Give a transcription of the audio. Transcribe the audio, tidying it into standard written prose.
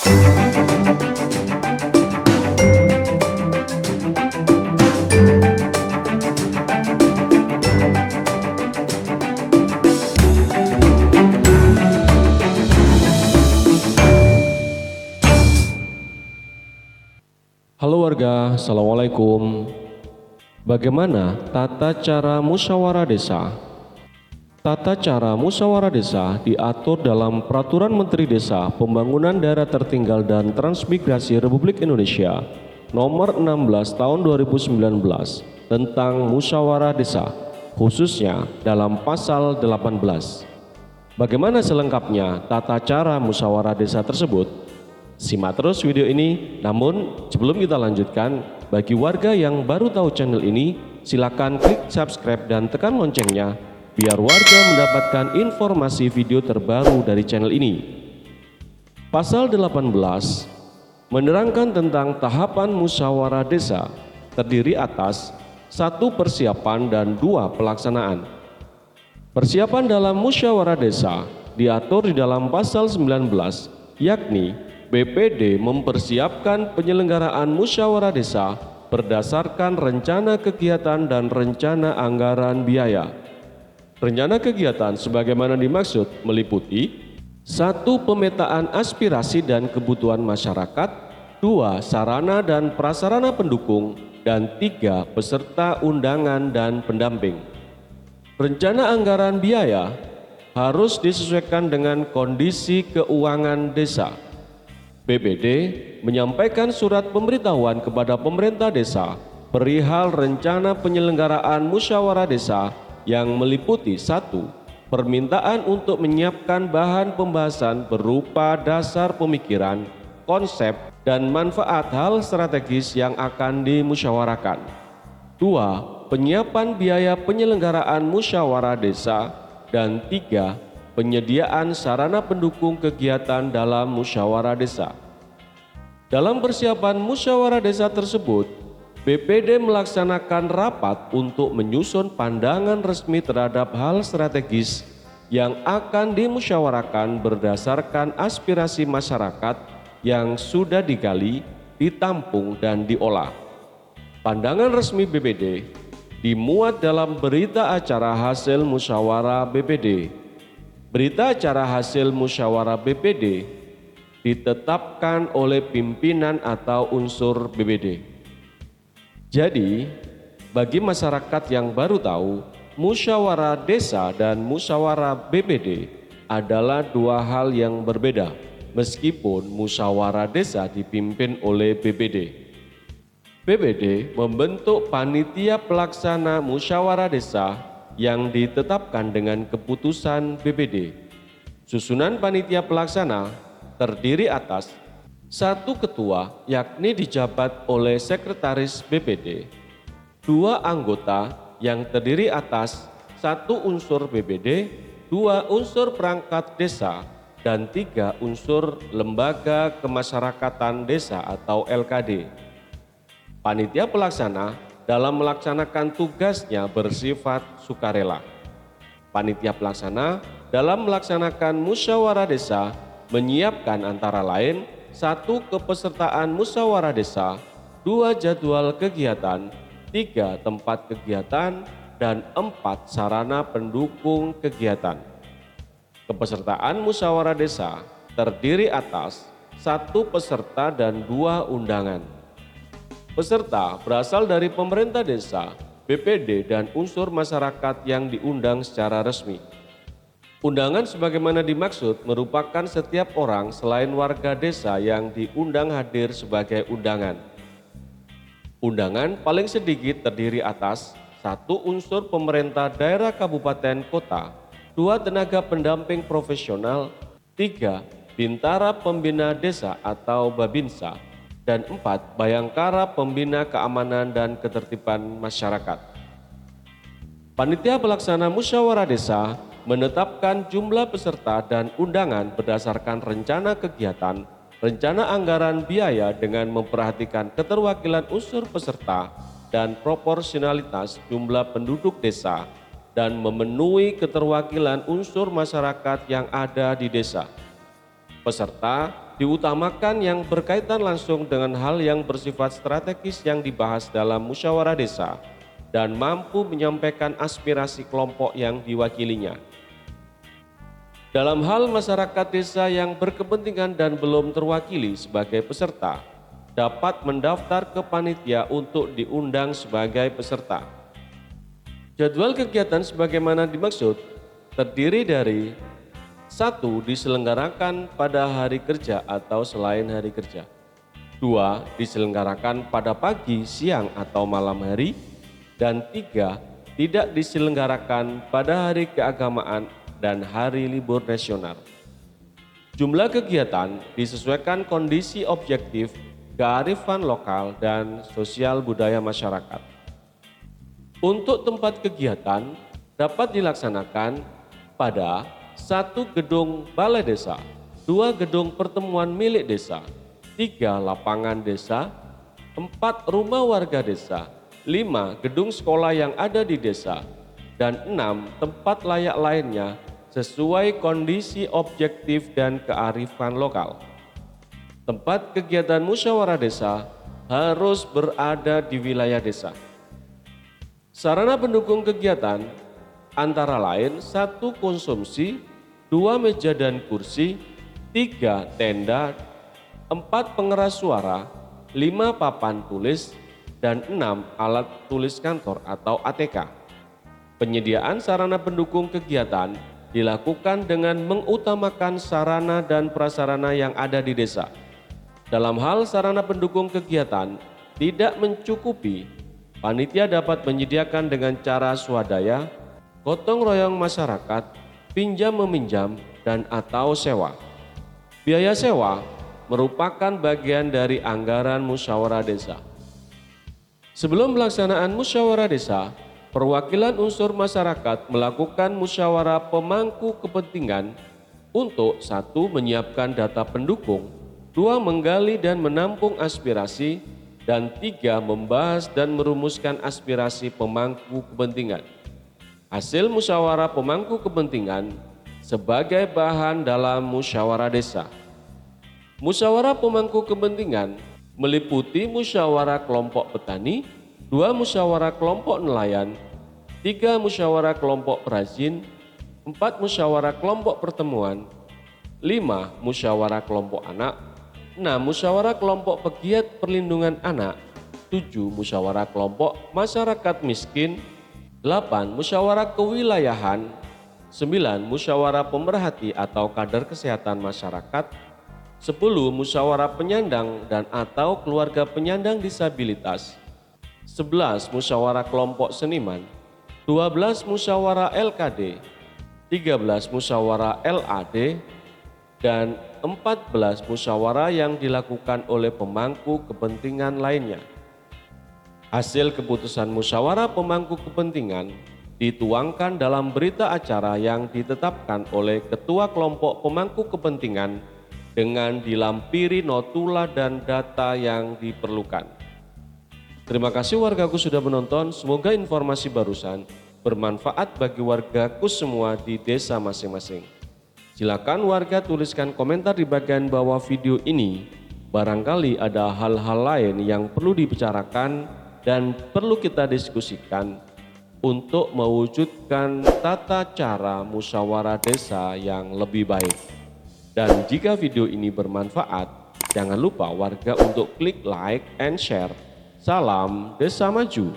Halo warga, Assalamualaikum. Bagaimana tata cara musyawarah desa? Tata cara musyawarah desa diatur dalam Peraturan Menteri Desa Pembangunan Daerah Tertinggal dan Transmigrasi Republik Indonesia Nomor 16 Tahun 2019 tentang musyawarah desa, khususnya dalam pasal 18. Bagaimana selengkapnya tata cara musyawarah desa tersebut? Simak terus video ini. Namun sebelum kita lanjutkan, bagi warga yang baru tahu channel ini, silakan klik subscribe dan tekan loncengnya biar warga mendapatkan informasi video terbaru dari channel ini. Pasal 18 menerangkan tentang tahapan musyawarah desa, terdiri atas 1. Persiapan dan 2. Pelaksanaan. Persiapan dalam musyawarah desa diatur di dalam pasal 19, yakni BPD mempersiapkan penyelenggaraan musyawarah desa berdasarkan rencana kegiatan dan rencana anggaran biaya. Rencana kegiatan sebagaimana dimaksud meliputi 1. Pemetaan aspirasi dan kebutuhan masyarakat, 2. Sarana dan prasarana pendukung, dan 3. Peserta undangan dan pendamping. Rencana anggaran biaya harus disesuaikan dengan kondisi keuangan desa. BPD menyampaikan surat pemberitahuan kepada pemerintah desa perihal rencana penyelenggaraan musyawarah desa yang meliputi 1. Permintaan untuk menyiapkan bahan pembahasan berupa dasar pemikiran, konsep, dan manfaat hal strategis yang akan dimusyawarahkan. 2. Penyiapan biaya penyelenggaraan musyawarah desa, dan 3. Penyediaan sarana pendukung kegiatan dalam musyawarah desa. Dalam persiapan musyawarah desa tersebut, BPD melaksanakan rapat untuk menyusun pandangan resmi terhadap hal strategis yang akan dimusyawarahkan berdasarkan aspirasi masyarakat yang sudah digali, ditampung, dan diolah. Pandangan resmi BPD dimuat dalam berita acara hasil musyawarah BPD. Berita acara hasil musyawarah BPD ditetapkan oleh pimpinan atau unsur BPD. Jadi, bagi masyarakat yang baru tahu, musyawarah desa dan musyawarah BPD adalah dua hal yang berbeda, meskipun musyawarah desa dipimpin oleh BPD. BPD membentuk panitia pelaksana musyawarah desa yang ditetapkan dengan keputusan BPD. Susunan panitia pelaksana terdiri atas 1. Ketua, yakni dijabat oleh sekretaris BPD, 2. Anggota yang terdiri atas 1. Unsur BPD, 2. Unsur perangkat desa, dan 3. Unsur lembaga kemasyarakatan desa atau LKD. Panitia pelaksana dalam melaksanakan tugasnya bersifat sukarela. Panitia pelaksana dalam melaksanakan musyawarah desa menyiapkan antara lain 1. Kepesertaan musyawarah desa, 2. Jadwal kegiatan, 3. Tempat kegiatan, dan 4. Sarana pendukung kegiatan. Kepesertaan musyawarah desa terdiri atas 1. Peserta dan 2. undangan. Peserta berasal dari pemerintah desa, BPD, dan unsur masyarakat yang diundang secara resmi. Undangan sebagaimana dimaksud merupakan setiap orang selain warga desa yang diundang hadir sebagai undangan. Undangan paling sedikit terdiri atas 1. Unsur pemerintah daerah kabupaten kota, 2. Tenaga pendamping profesional, 3. Bintara Pembina Desa atau Babinsa, dan 4. Bayangkara Pembina Keamanan dan Ketertiban Masyarakat. Panitia pelaksana musyawarah desa menetapkan jumlah peserta dan undangan berdasarkan rencana kegiatan, rencana anggaran biaya dengan memperhatikan keterwakilan unsur peserta dan proporsionalitas jumlah penduduk desa dan memenuhi keterwakilan unsur masyarakat yang ada di desa. Peserta diutamakan yang berkaitan langsung dengan hal yang bersifat strategis yang dibahas dalam musyawarah desa dan mampu menyampaikan aspirasi kelompok yang diwakilinya. Dalam hal masyarakat desa yang berkepentingan dan belum terwakili sebagai peserta, dapat mendaftar ke panitia untuk diundang sebagai peserta. Jadwal kegiatan sebagaimana dimaksud terdiri dari 1. Diselenggarakan pada hari kerja atau selain hari kerja. 2. Diselenggarakan pada pagi, siang, atau malam hari. Dan 3. Tidak diselenggarakan pada hari keagamaan dan hari libur nasional. Jumlah kegiatan disesuaikan kondisi objektif, kearifan lokal, dan sosial budaya masyarakat. Untuk tempat kegiatan dapat dilaksanakan pada 1. Gedung balai desa, 2. Gedung pertemuan milik desa, 3. Lapangan desa, 4. Rumah warga desa, 5. Gedung sekolah yang ada di desa, dan 6. Tempat layak lainnya sesuai kondisi objektif dan kearifan lokal. Tempat kegiatan musyawarah desa harus berada di wilayah desa. Sarana pendukung kegiatan antara lain 1. Konsumsi, 2. Meja dan kursi, 3. Tenda, 4. Pengeras suara, 5. Papan tulis, dan 6. Alat tulis kantor atau ATK. Penyediaan sarana pendukung kegiatan dilakukan dengan mengutamakan sarana dan prasarana yang ada di desa. Dalam hal sarana pendukung kegiatan tidak mencukupi, panitia dapat menyediakan dengan cara swadaya, gotong royong masyarakat, pinjam meminjam, dan atau sewa. Biaya sewa merupakan bagian dari anggaran musyawarah desa. Sebelum pelaksanaan musyawarah desa, perwakilan unsur masyarakat melakukan musyawarah pemangku kepentingan untuk 1. Menyiapkan data pendukung, 2. Menggali dan menampung aspirasi, dan 3. Membahas dan merumuskan aspirasi pemangku kepentingan. Hasil musyawarah pemangku kepentingan sebagai bahan dalam musyawarah desa. Musyawarah pemangku kepentingan meliputi musyawarah kelompok petani, 2. Musyawarah kelompok nelayan, 3. Musyawarah kelompok perajin, 4. Musyawarah kelompok pertemuan, 5. Musyawarah kelompok anak, 6. Musyawarah kelompok pegiat perlindungan anak, 7. Musyawarah kelompok masyarakat miskin, 8. Musyawarah kewilayahan, 9. Musyawarah pemerhati atau kader kesehatan masyarakat, 10. Musyawarah penyandang dan atau keluarga penyandang disabilitas, 11. Musyawarah kelompok seniman, 12. Musyawarah LKD, 13. Musyawarah LAD, dan 14. Musyawarah yang dilakukan oleh pemangku kepentingan lainnya. Hasil keputusan musyawarah pemangku kepentingan dituangkan dalam berita acara yang ditetapkan oleh Ketua Kelompok Pemangku Kepentingan dengan dilampiri notula dan data yang diperlukan. Terima kasih wargaku sudah menonton, semoga informasi barusan bermanfaat bagi wargaku semua di desa masing-masing. Silakan warga tuliskan komentar di bagian bawah video ini, barangkali ada hal-hal lain yang perlu dibicarakan dan perlu kita diskusikan untuk mewujudkan tata cara musyawarah desa yang lebih baik. Dan jika video ini bermanfaat, jangan lupa warga untuk klik like and share. Salam Desa Maju.